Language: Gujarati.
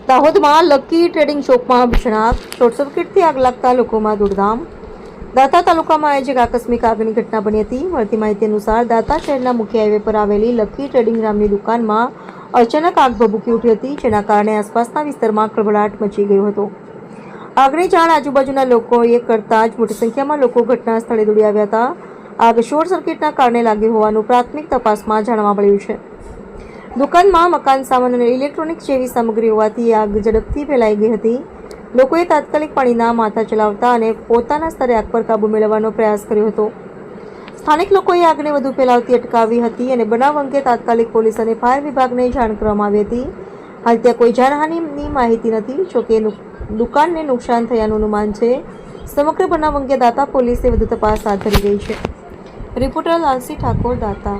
દાહોદમાં લકી ટ્રેડિંગ શોપમાં ભીષણ આગ, શોર્ટ સર્કિટથી આગ લાગતા લોકોમાં દોડધામ. દાતા તાલુકામાં આજે એક આકસ્મિક આગની ઘટના બની હતી. મળતી માહિતી અનુસાર દાતા શહેરના મુખ્ય હાઈવે પર આવેલી લકી ટ્રેડિંગ નામની દુકાનમાં અચાનક આગ ભભૂકી ઉઠી હતી, જેના કારણે આસપાસના વિસ્તારમાં ખળભળાટ મચી ગયો હતો. આગની જાણ આજુબાજુના લોકોએ કરતા જ મોટી સંખ્યામાં લોકો ઘટના સ્થળે દોડી આવ્યા હતા. આગ શોર્ટ સર્કિટના કારણે લાગી હોવાનું પ્રાથમિક તપાસમાં જાણવા મળ્યું છે. દુકાનમાં મકાન સામાન અને ઇલેક્ટ્રોનિક્સ જેવી સામગ્રી હોવાથી આગ ઝડપથી ફેલાઈ ગઈ હતી. લોકોએ તાત્કાલિક પાણીના માથા ચલાવતા અને પોતાના સ્તરે આગ પર કાબૂ મેળવવાનો પ્રયાસ કર્યો હતો. સ્થાનિક લોકોએ આગને વધુ ફેલાવતી અટકાવી હતી અને બનાવ અંગે તાત્કાલિક પોલીસ અને ફાયર વિભાગને જાણ કરવામાં આવી હતી. હાલ ત્યાં કોઈ જાનહાનિની માહિતી નથી. જોકે દુકાનને નુકસાન થયાનું અનુમાન છે. સમગ્ર બનાવ અંગે દાતા પોલીસે વધુ તપાસ હાથ ધરી રહી છે. રિપોર્ટર લાલસી ઠાકોર, દાતા.